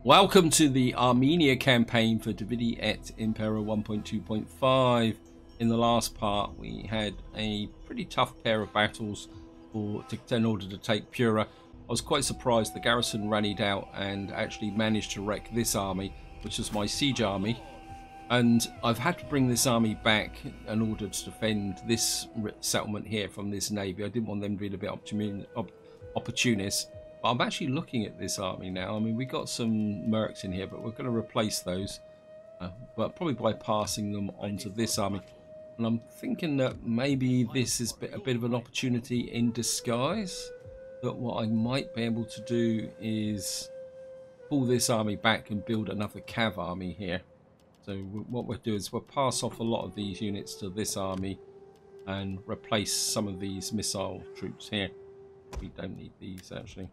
Welcome to the Armenia campaign for Et Impera 1.2.5. In the last part, we had a pretty tough pair of battles in order to take Pura. I was quite surprised the garrison rallied out and actually managed to wreck this army, which was my siege army. And I've had to bring this army back in order to defend this settlement here from this navy. I didn't want them to be a bit opportunist. But I'm actually looking at this army now. I mean, we got some mercs in here, but we're going to replace those. But probably by passing them onto this army. And I'm thinking that maybe this is a bit of an opportunity in disguise. That what I might be able to do is pull this army back and build another cav army here. So what we'll do is we'll pass off a lot of these units to this army and replace some of these missile troops here. We don't need these actually.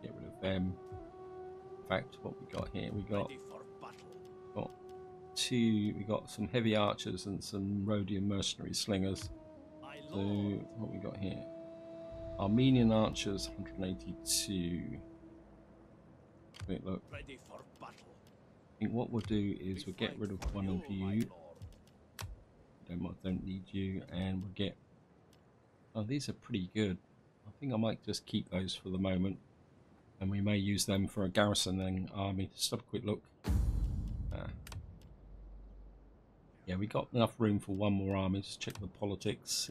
Get rid of them. In fact, what we got here, we got we got some heavy archers and some Rhodian mercenary slingers. So what we got here, Armenian archers 182. Wait, look. I think what we'll do is we'll get rid of one of you. Don't need you, and we'll get. Oh, these are pretty good. I think I might just keep those for the moment. And we may use them for a garrisoning army. Just have a quick look. Yeah, we got enough room for one more army. Just check the politics.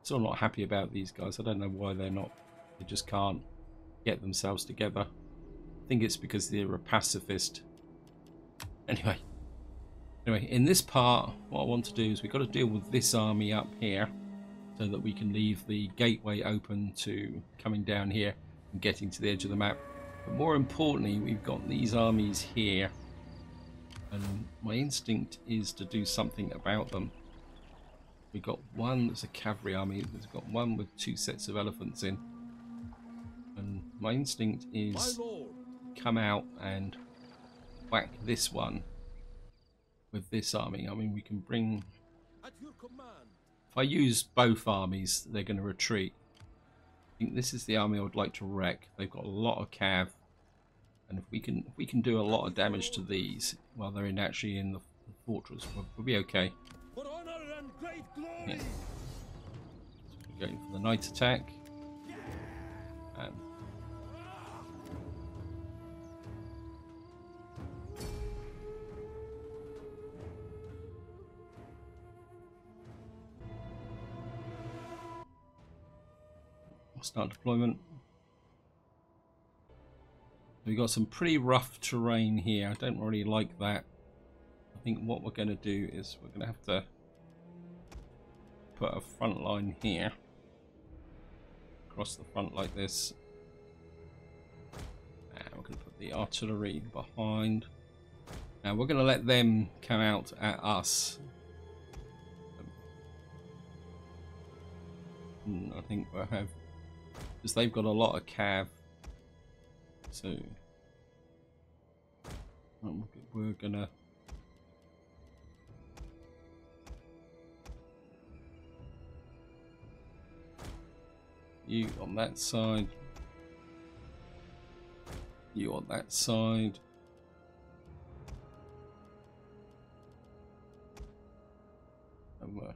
Still not happy about these guys. I don't know why they're not. They just can't get themselves together. I think it's because they're a pacifist. Anyway, in this part, what I want to do is we've got to deal with this army up here, so that we can leave the gateway open to coming down here and getting to the edge of the map. But more importantly, we've got these armies here, and my instinct is to do something about them. We've got one that's a cavalry army, we've got one with 2 sets of elephants in, and my instinct is come out and whack this one with this army. I mean, we can bring, if I use both armies, they're going to retreat. I think this is the army I would like to wreck. They've got a lot of cav, and if we can do a lot of damage to these while they're actually in the fortress, we'll be okay. Yeah. So we're going for the night attack. And start deployment. We've got some pretty rough terrain here. I don't really like that. I think what we're going to do is we're going to have to put a front line here across the front like this, and we're going to put the artillery behind. Now we're going to let them come out at us. I think we'll have, because they've got a lot of cav, so we're gonna you on that side, you on that side, and what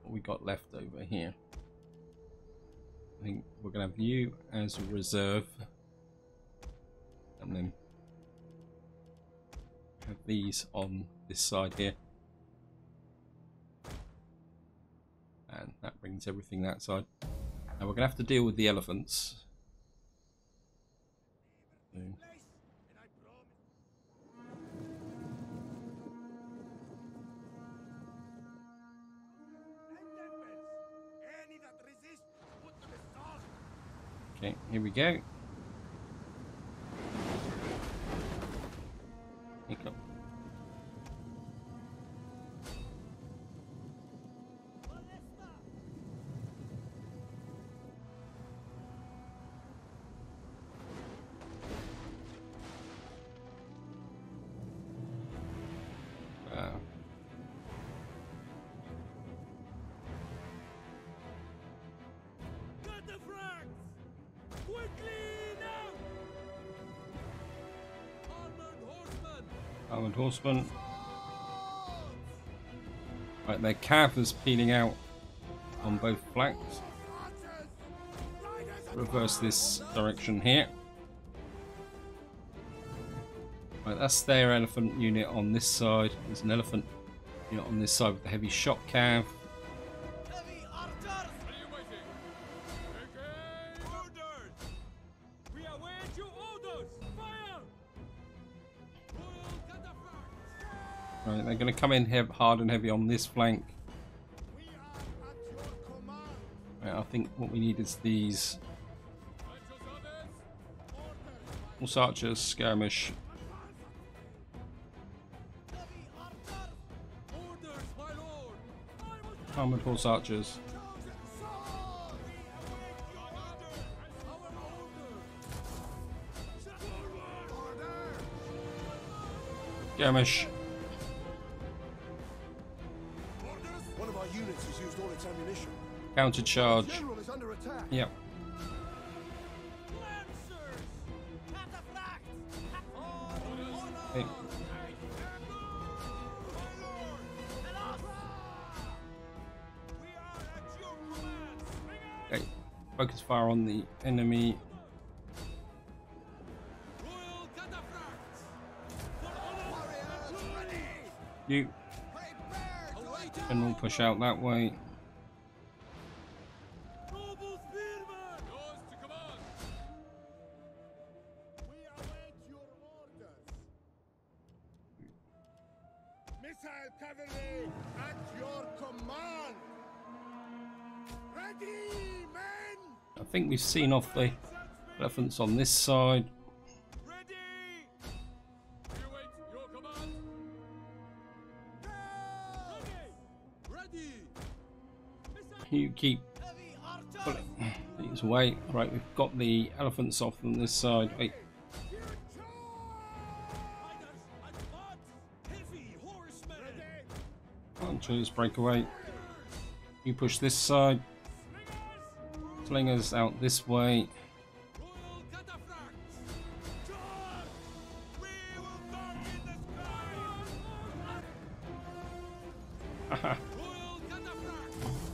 we got left over here. I think we're going to have you as a reserve, and then have these on this side here, and that brings everything that side. Now we're going to have to deal with the elephants. Okay, here we go. Hiccup. Quickly! Armored horsemen. Right, their cav is peeling out on both flanks. Reverse this direction here. Right, that's their elephant unit on this side. There's an elephant unit on this side with the heavy shot cav. Right, they're going to come in hard and heavy on this flank. Right, I think what we need is these horse archers, skirmish. Armored horse archers. Skirmish. One of our units has used all its ammunition. Counter charge. General is under attack. Yep. Okay. Okay. Focus fire on the enemy. You. And we'll push out that way. Missile cavalry at your command. Ready, men. I think we've seen off the elephants on this side. You keep pulling these away. Right, we've got the elephants off on this side. Wait. Archers break away. You push this side. Slingers out this way.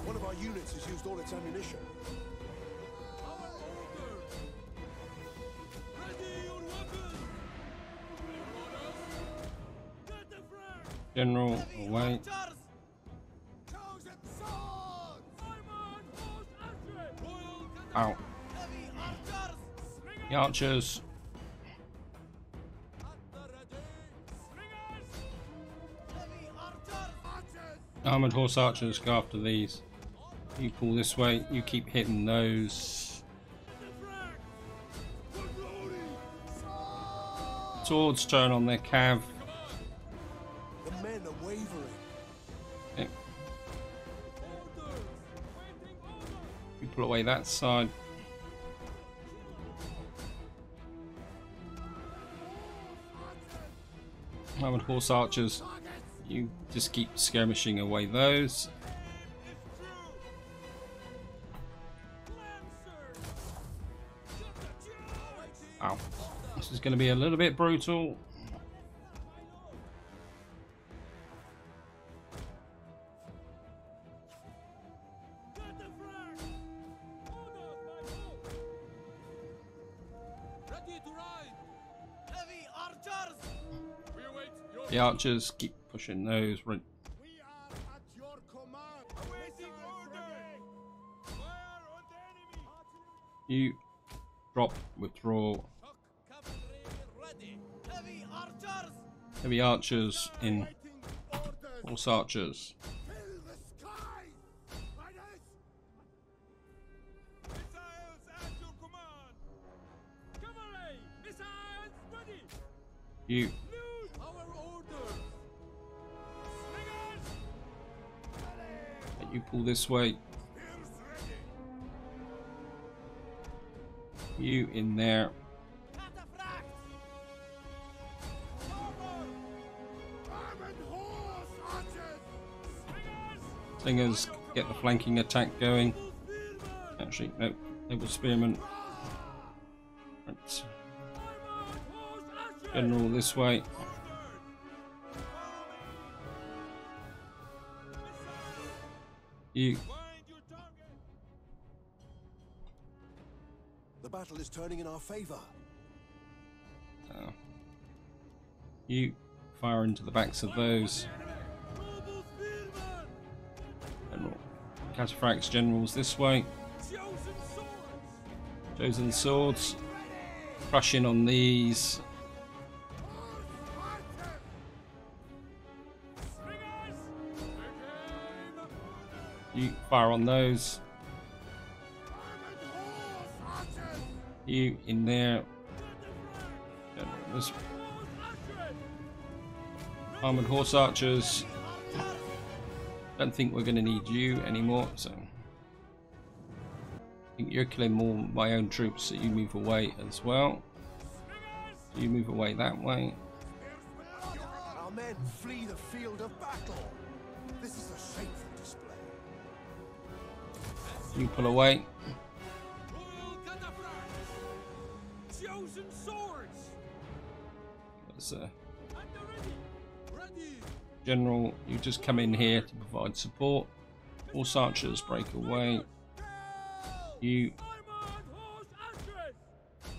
One of our units has used all its ammunition. General away. Out. The archers. Armored horse archers, go after these. You pull this way, you keep hitting those. Swords turn on their cav. The men are wavering. Okay. You pull away that side. Armored horse archers. You just keep skirmishing away those. Ow. This is going to be a little bit brutal. The archers keep pushing those. Right. We are at your command. Awaiting orders. Fire on the enemy. You drop, withdraw. Ready. Heavy archers. Heavy archers in. Waiting orders. Horse archers. Fill the skies. Riders. Missiles at your command. Cavalry. Missiles ready. You. You pull this way. You in there. Slingers, get the flanking attack going. Actually, no, they were spearmen. Right. General this way. You. Find your target. The battle is turning in our favor. You fire into the backs of those. Noble spearman. General. Cataphracts generals this way. Chosen swords. Chosen swords. Crush in on these. Springers. You fire on those. You in there. There's armored horse archers. Don't think we're going to need you anymore, so I think you're killing more of my own troops, so you move away as well. So you move away that way. Our men flee the field of battle. This is a shameful display. You pull away. Royal cataphracts. Chosen swords. There's At the ready. Ready. General, you just come in here to provide support. Horse archers break away. You Armored horse archers.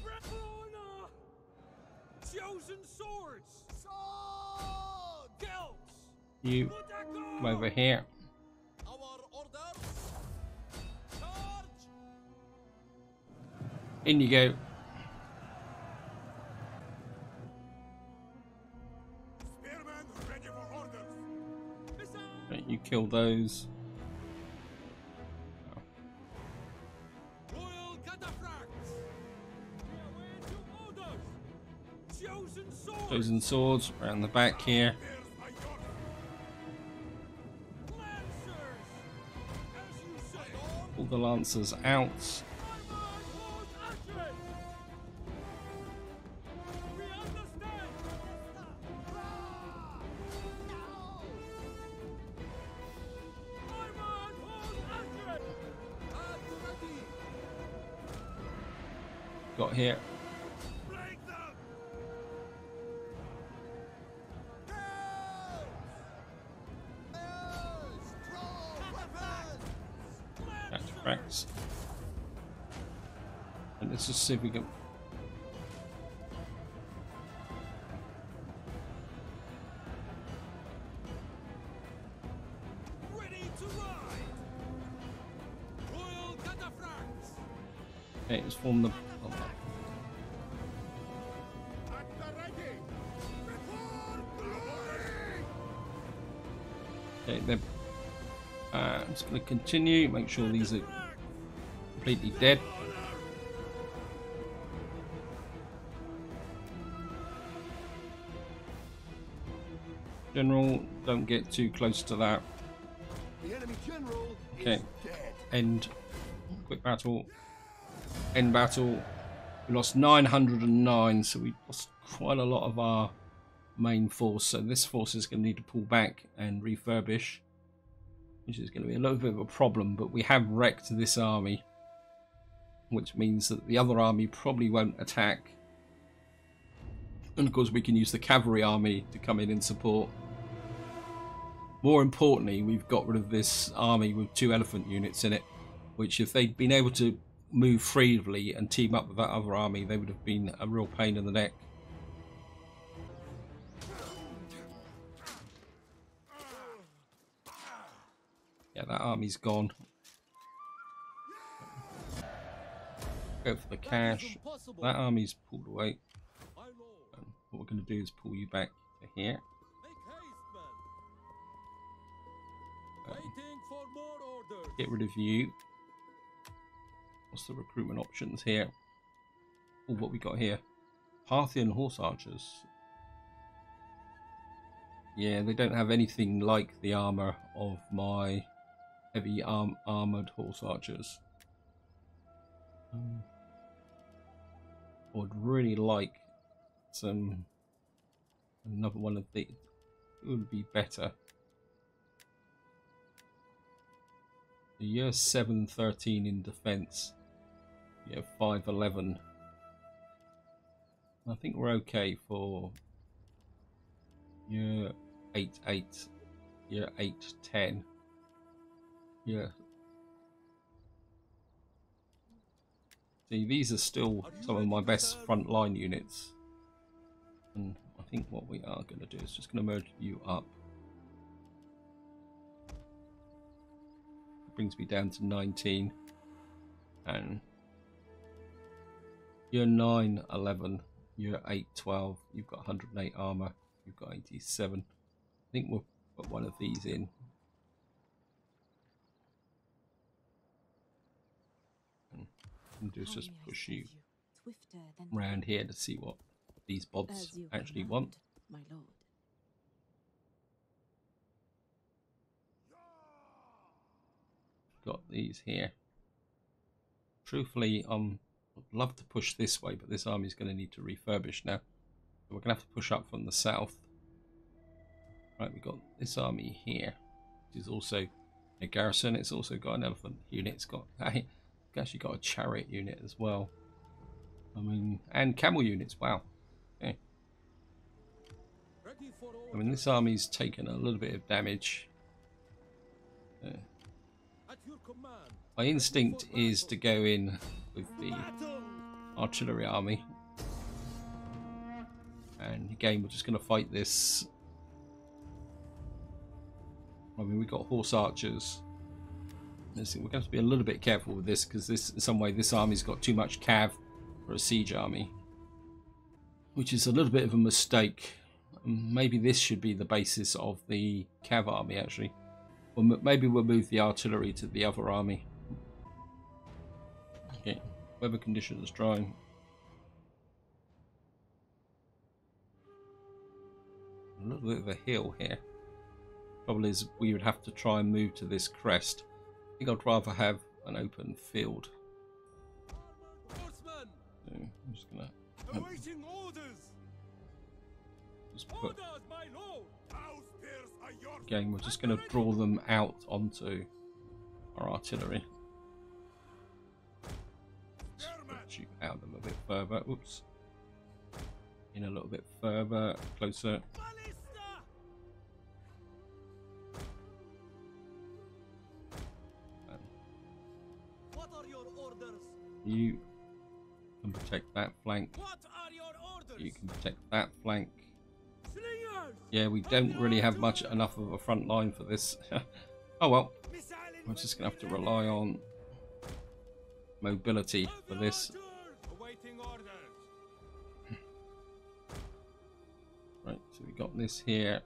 Artakoana. Chosen swords. Swords. Celts. you come over here. Our orders. Charge. In you go. Spearmen ready for orders. Right, you kill those. Royal cataphracts. We await your orders. Chosen swords. Chosen swords around the back here. Here's my order. Lancers. As you say. All the lancers out. Armored horse archers. We understand. Armored horse archers. At the ready. Got here. Break them. Cataphracts. And let's just see if we can. Ready to ride. Royal cataphracts. Okay, let's form the. At the ready. Before glory. Okay, then. I'm just going to continue. Make sure these are completely dead. General, don't get too close to that. The enemy general Okay. is dead. End. Quick battle. End battle. We lost 909, so we lost quite a lot of our main force. So this force is going to need to pull back and refurbish, which is going to be a little bit of a problem. But we have wrecked this army, which means that the other army probably won't attack. And of course, we can use the cavalry army to come in and support. More importantly, we've got rid of this army with 2 elephant units in it, which if they'd been able to move freely and team up with that other army, they would have been a real pain in the neck. Yeah, that army's gone. Go for the cash. That army's pulled away. My lord. What we're going to do is pull you back to here. Make haste, men. Waiting for more orders. Get rid of you. What's the recruitment options here? Oh, what we got here? Parthian horse archers. Yeah, they don't have anything like the armor of my heavy armored horse archers. I would really like another one of these. It would be better. The year 713 in defense. Yeah, 511. I think we're okay for year 8-8, year 8-10. Yeah. See, these are still some of my best frontline units. And I think what we are going to do is just going to merge you up. It brings me down to 19. And you're 9, 11. You're 8, 12. You've got 108 armor. You've got 87. I think we'll put one of these in. And do is just push you around here to see what these bots actually want. My lord. Got these here. Truthfully, I'd love to push this way, but this army is going to need to refurbish now. So we're going to have to push up from the south. Right, we've got this army here, which is also a garrison. It's also got an elephant unit. It's actually got a chariot unit as well. I mean, and camel units. Wow. Okay. I mean, this army's taken a little bit of damage. My instinct is to go in with the artillery army. And again, we're just going to fight this. I mean, we've got horse archers. We're going to have to be a little bit careful with this, because in some way this army's got too much cav for a siege army, which is a little bit of a mistake. Maybe this should be the basis of the cav army, actually. Or maybe we'll move the artillery to the other army. Okay, weather conditions dry. A little bit of a hill here. Trouble is, we would have to try and move to this crest. I think I'd rather have an open field. So I'm just gonna Awaiting orders. just put. Orders, my lord. Our spears are your Again, we're just going to draw them out onto our artillery. Shoot out them a bit further. Oops. In a little bit further, closer. What are your orders? You can protect that flank. What are your orders? You can protect that flank. Slingers. Yeah, we don't really have enough of a front line for this. Oh well. We're just going to have to rely on mobility for this. Awaiting orders. Right, so we got this here.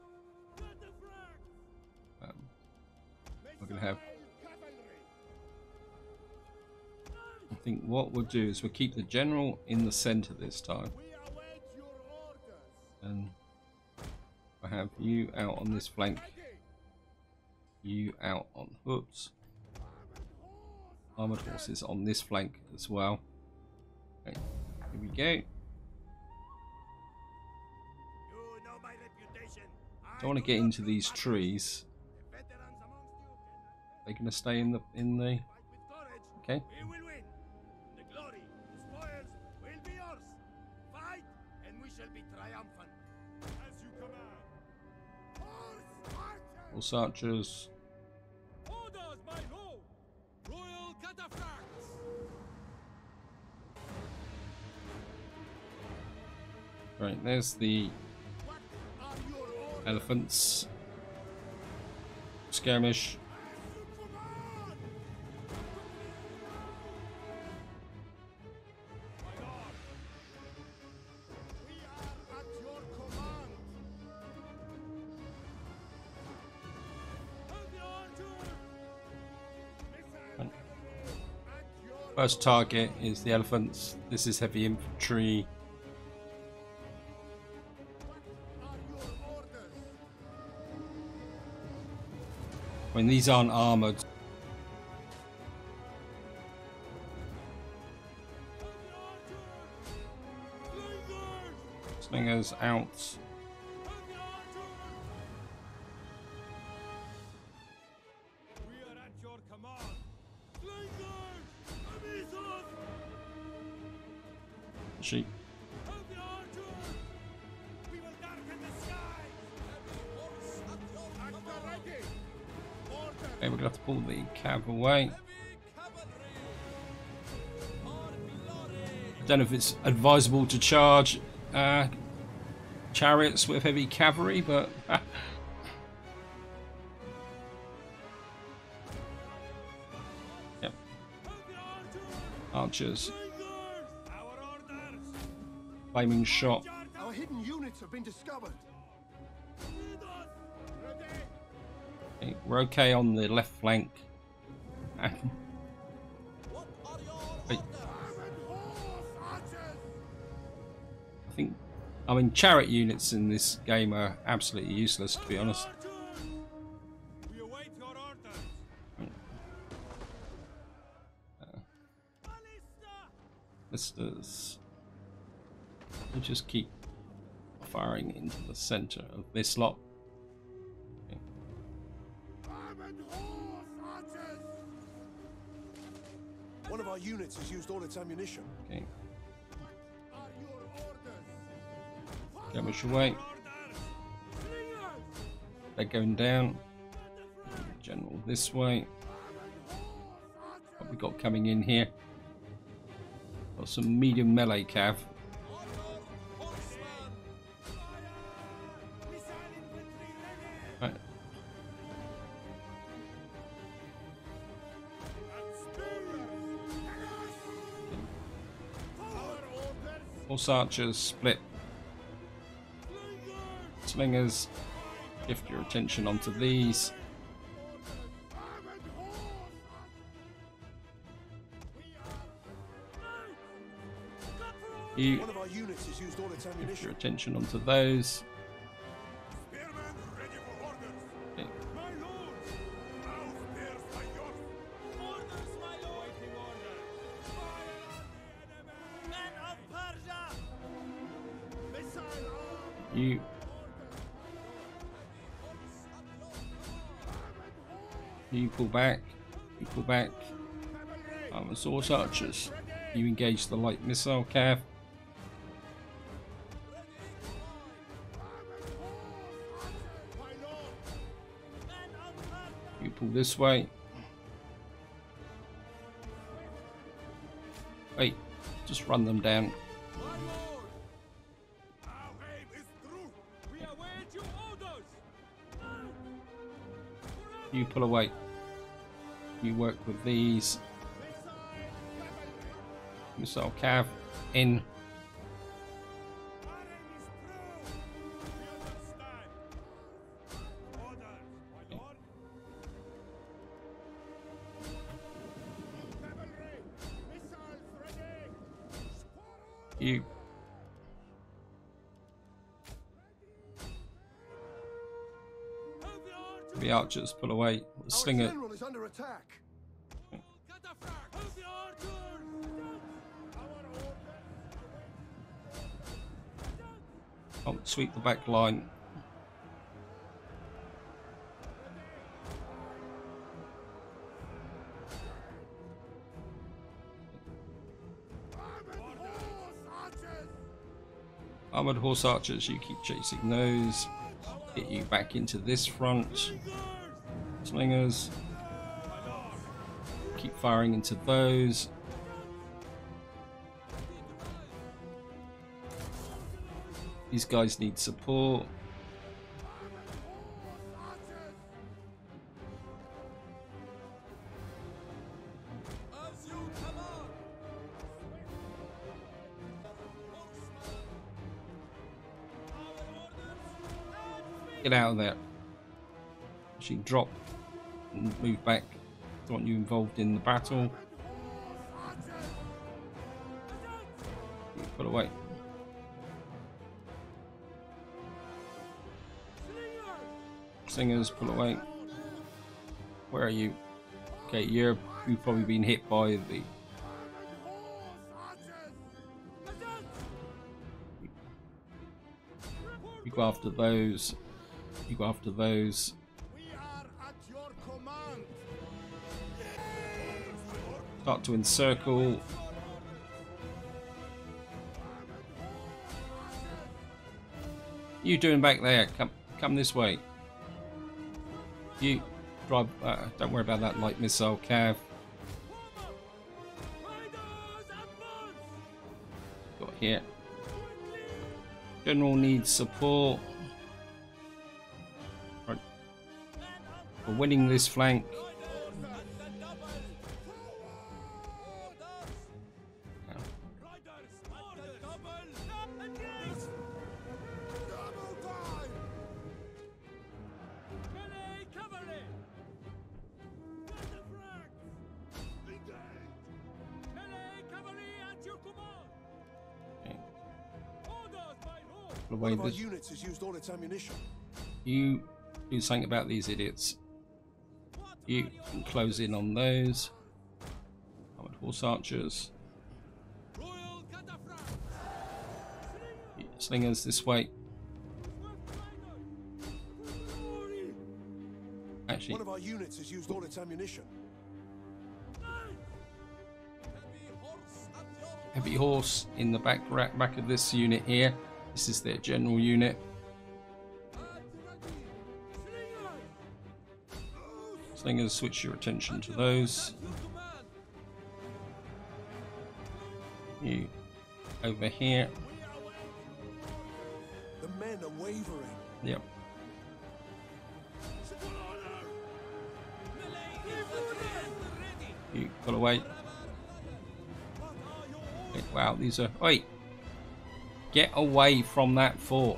We're going to have... I think what we'll do is we'll keep the general in the center this time. We await your orders. And I have you out on this flank. You out on... Whoops. Armored horses on this flank as well. Okay, here we go. You know my reputation. Don't want to get into these trees. Veterans amongst you. They're going to stay in the... Fight with courage. Okay. We will win. The glory, the spoils will be yours. Fight, and we shall be triumphant. As you command. Horse archers. Orders, my lord. Royal cataphracts. Right, there's the What are your orders? elephants. Skirmish. My lord. We are at your command. Have the archer. Right. First target is the elephants. This is heavy infantry. I mean, these aren't armored. Slingers out. We are at your command. Slingers! Amisos! Sheep. Have the archer! We will darken the skies! At the ready! Order! Okay, we're gonna have to pull the cav away. Don't know if it's advisable to charge chariots with heavy cavalry, but yep. Archers. Flaming shot. Our hidden units have been discovered. Okay, we're okay on the left flank. Wait. I mean, chariot units in this game are absolutely useless, to be honest. Let's just keep firing into the center of this lot. Okay. One of our units has used all its ammunition. Okay. Skirmish away. They're going down. General this way. What we got coming in here? Got some medium melee cav. Right. Horse archers split. Slingers, shift your attention onto these. You shift your attention onto those. Okay. You pull back, Horse archers. You engage the light missile cav. You pull this way. Wait, just run them down. You pull away. You work with these. Missile cav in. You. The archers pull away. The slinger. Our general is under attack. I'll sweep the back line. Armored horse archers, you keep chasing those. Get you back into this front. Slingers. Keep firing into those. These guys need support. Get out of there. Actually drop and move back. Don't want you involved in the battle. Put away. Slingers, pull away. Where are you? Okay, you've probably been hit by the. You go after those. You go after those. Start to encircle. You doing back there? Come this way. You drive. Don't worry about that light missile, Cav. Got here. General needs support. Right. We're winning this flank. One of our units has used all its ammunition. You do something about these idiots. You can close in on those. Armored horse archers. Slingers this way. Actually, one of our units has used all its ammunition. Heavy horse in the back of this unit here. This is their general unit. Slingers, switch your attention to those. You over here. The men are wavering. Yep. You pull away. Wow, these are. Oi! Get away from that fort.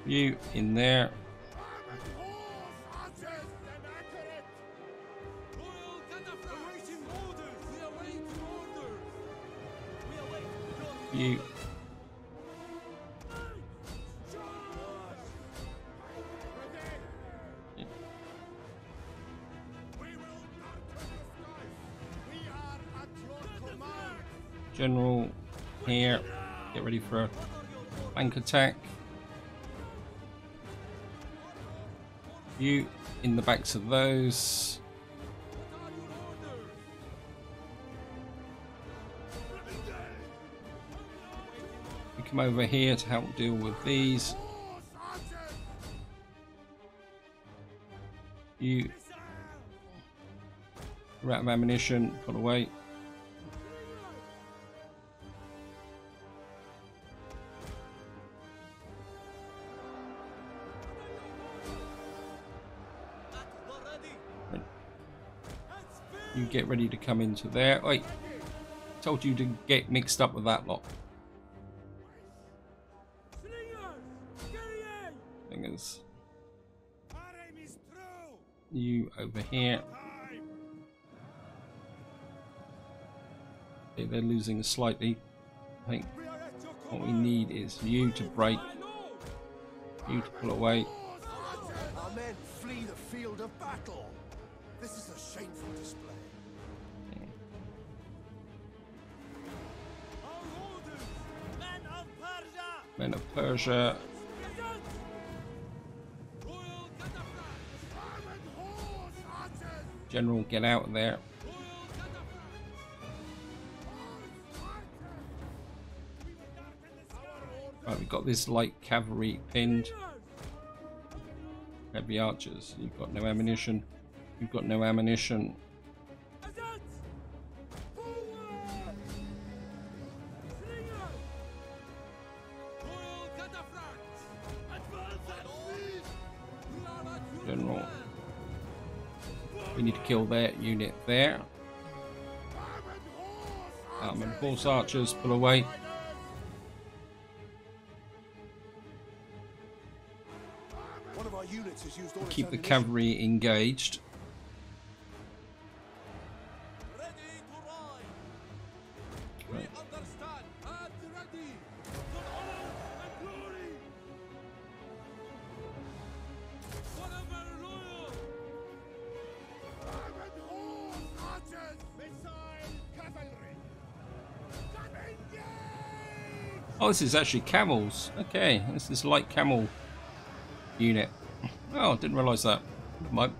You in there. You. General here, get ready for a flank attack. You in the backs of those. You come over here to help deal with these. You are out of ammunition, pull away. You get ready to come into there. Wait, told you to get mixed up with that lot. Fingers. You over here. Okay, they're losing slightly. I think what we need is you to break. You to pull away. Our men flee the field of battle. This is a shameful display. Men of Persia. General, get out of there. Right, we've got this light cavalry pinned. Heavy archers. You've got no ammunition. You've got no ammunition. General. We need to kill their unit there. Armored horse archers, pull away. One of our units has used all Keep the its cavalry engaged. Right. Oh, this is actually camels. Okay, this is light camel unit. Oh, didn't realise that. Might.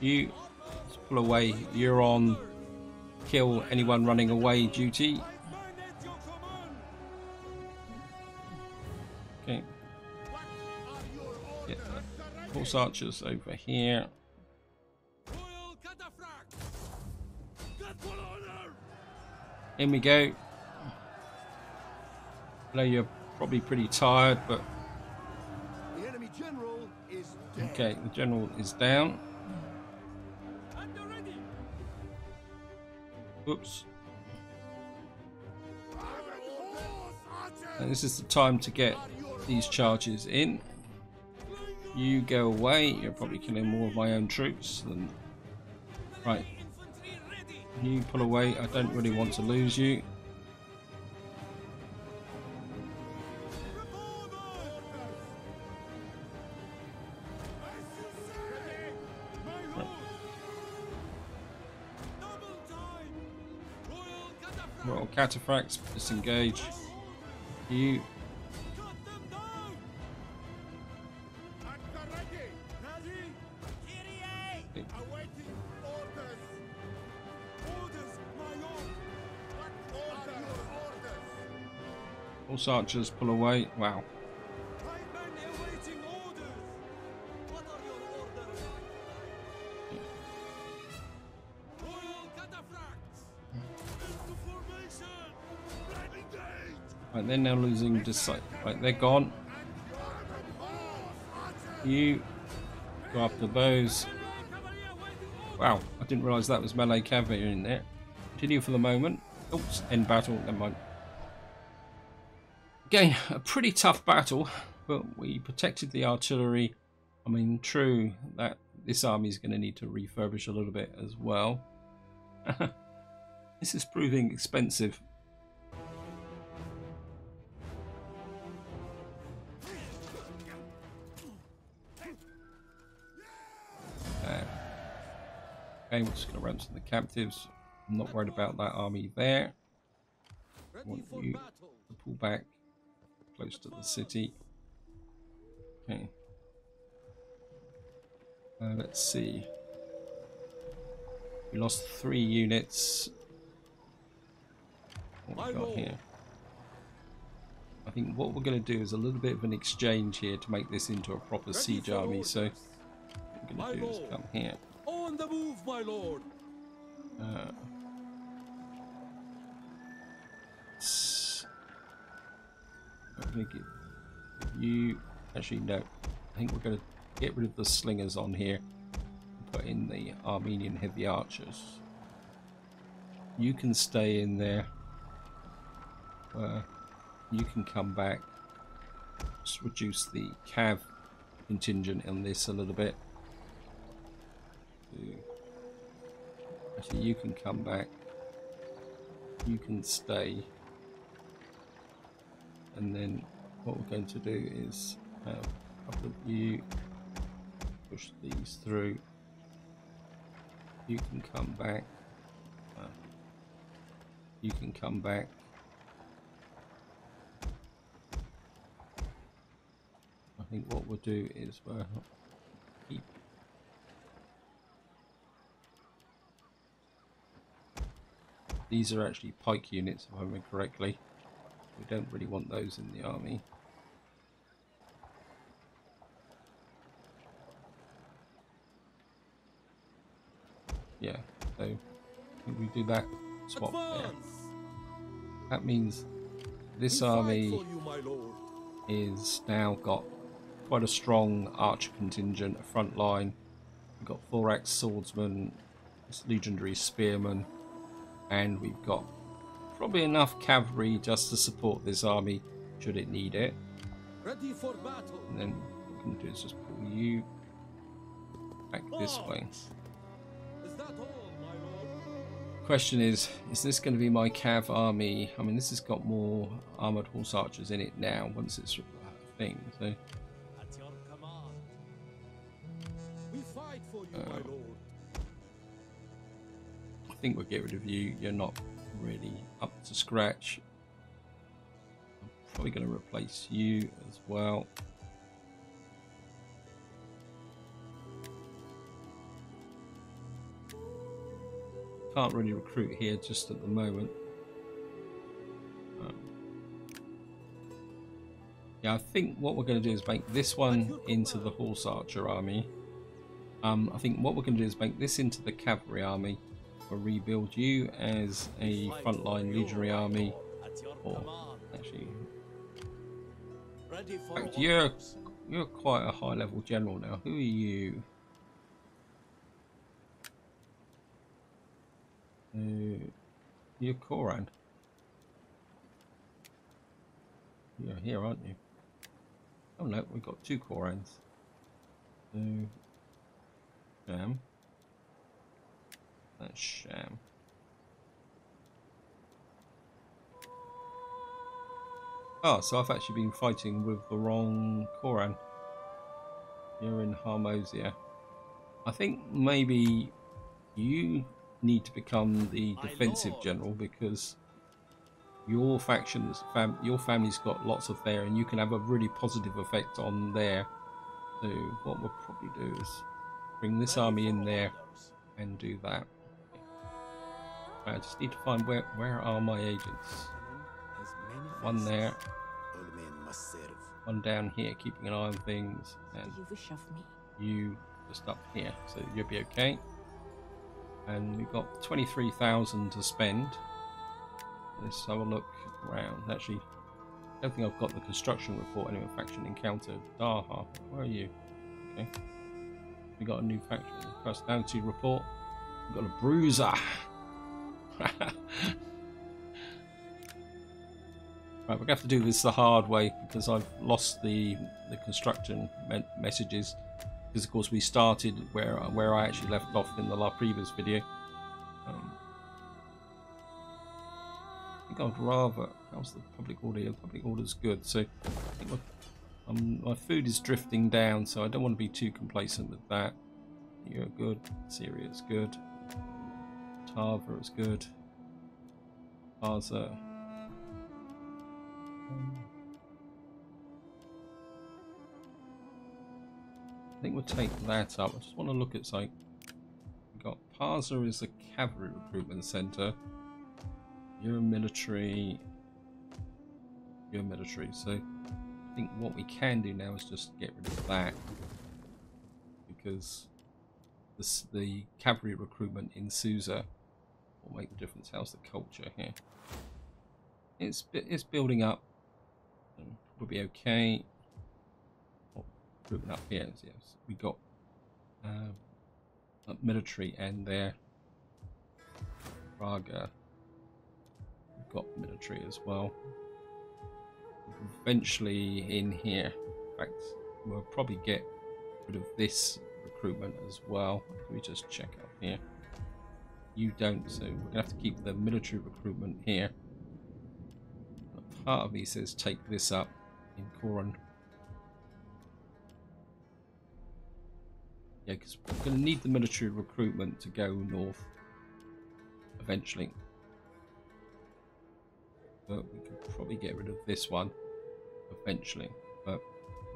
You pull away. You're on kill anyone running away duty. Okay. Get the horse archers over here. In we go. I know you're probably pretty tired, but The enemy general is dead. okay, the general is down. Oops. And this is the time to get these charges in. You go away. You're probably killing more of my own troops than... Right. You pull away. I don't really want to lose you. Royal cataphracts, disengage. You. Horse archers pull away. Wow. Right, they're now losing decide. Right, they're gone. You go after those. Wow, I didn't realise that was melee cavalry in there. Continue for the moment. Oops, end battle. Never mind. Again, a pretty tough battle, but we protected the artillery. I mean, true that this army is going to need to refurbish a little bit as well. This is proving expensive. Okay, we're just going to ransom the captives. I'm not worried about that army there. I want you to pull back close to the city. Okay. Let's see. We lost 3 units. What we got here? I think what we're going to do is a little bit of an exchange here to make this into a proper siege army. So what we're going to do is come here. On the move, my lord. I'm going to give you... Actually, no. I think we're going to get rid of the slingers on here and put in the Armenian heavy archers. You can stay in there. You can come back. Just reduce the cav contingent on this a little bit. Actually, you can come back. You can stay. And then what we're going to do is have a couple of you push these through. You can come back. You can come back. I think what we'll do is we'll keep these are actually pike units, if I remember correctly. We don't really want those in the army. Yeah, so if we do that swap there. That means this army is now got quite a strong archer contingent, a front line. We've got 4-axe swordsmen, legendary spearmen, and we've got probably enough cavalry just to support this army should it need it. Ready for battle. And then what we can do is just pull you back this way. Is that all, my lord? Question is this going to be my cav army? I mean, this has got more armored horse archers in it now once it's a thing. So At your command. We fight for you, my lord. I think we'll get rid of you. You're not really up to scratch. I'm probably going to replace you as well. can't really recruit here just at the moment. Yeah, I think what we're going to do is make this one into the horse archer army. I think what we're going to do is make this into the cavalry army. We'll rebuild you as a frontline legionary army. Or actually, in fact, you're quite a high level general now. Who are you? You're Koran. You're here, aren't you? Oh no, we've got 2 Korans. So, Sham. That's Sham. Oh, so I've actually been fighting with the wrong Koran. You're in Harmosia. I think maybe you need to become the defensive general because your factions, your family's got lots of there, and you can have a really positive effect on there. So what we'll probably do is bring this army in there and do that. I just need to find where are my agents. One there, one down here, keeping an eye on things, and you just up here, so you'll be okay. And we've got 23,000 to spend. Let's have a look around. Actually, I don't think I've got the construction report anyway. Faction encounter. Daha, where are you? Okay. We got a new faction. Personality report. We've got a bruiser. Right, we're going to have to do this the hard way because I've lost the construction messages. Because of course we started where I actually left off in the previous video. I think I'd rather. How's the public order? The public order's good. So I think my food is drifting down, so I don't want to be too complacent with that. You're good. Syria's good. Tava is good. Gaza. I think we'll take that up. I just want to look at something. We've got Parza is a cavalry recruitment center. You're military. You're military. So I think what we can do now is just get rid of that because the cavalry recruitment in Susa will make the difference. How's the culture here? It's building up. We'll be okay. Up here, yes, we got military and there. Praga, we've got military as well. Eventually, in here, in fact, we'll probably get rid of this recruitment as well. Let me just check up here. You don't, so we're gonna have to keep the military recruitment here. Part of me says take this up in Koran. Yeah, because we're going to need the military recruitment to go north eventually. But we could probably get rid of this one eventually. But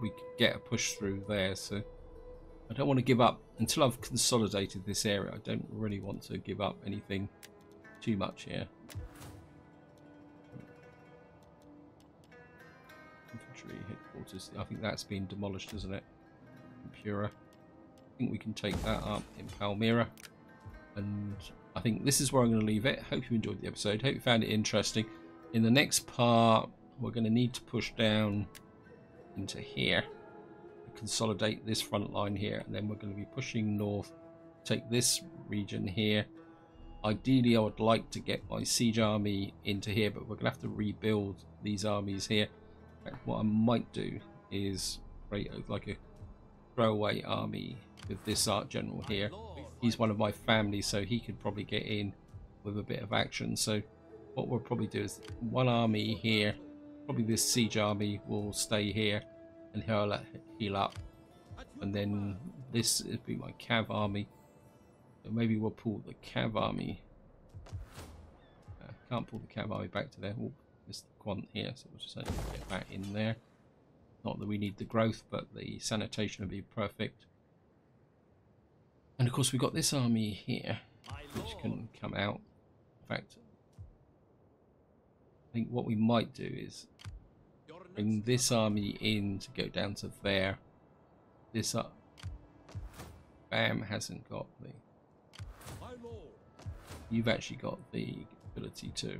we could get a push through there, so I don't want to give up until I've consolidated this area. I don't really want to give up anything too much here. Infantry headquarters. I think that's been demolished, isn't it? Impera. I think we can take that up in Palmyra, and I think this is where I'm going to leave it. Hope you enjoyed the episode. Hope you found it interesting. In the next part, we're going to need to push down into here, consolidate this front line here, and then we're going to be pushing north, take this region here. Ideally, I would like to get my siege army into here, but we're going to have to rebuild these armies here. In fact, what I might do is create like a throwaway army with this art general here. He's one of my family, so he could probably get in with a bit of action. So what we'll probably do is one army here, probably this siege army will stay here and heal up, and then this would be my cav army. So maybe we'll pull the cav army. Can't pull the cav army back to there. Oh, missed the quant here, so we'll just get that in there. Not that we need the growth, but the sanitation will be perfect. And of course we've got this army here. which can come out. In fact, I think what we might do is bring this army in to go down to there. This up. Bam hasn't got the. You've actually got the ability to.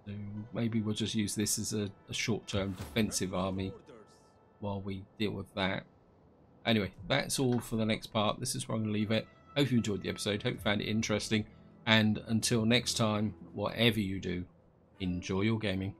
So maybe we'll just use this as a short-term defensive army while we deal with that. Anyway, that's all for the next part. This is where I'm going to leave it. Hope you enjoyed the episode. Hope you found it interesting. And until next time, whatever you do, enjoy your gaming.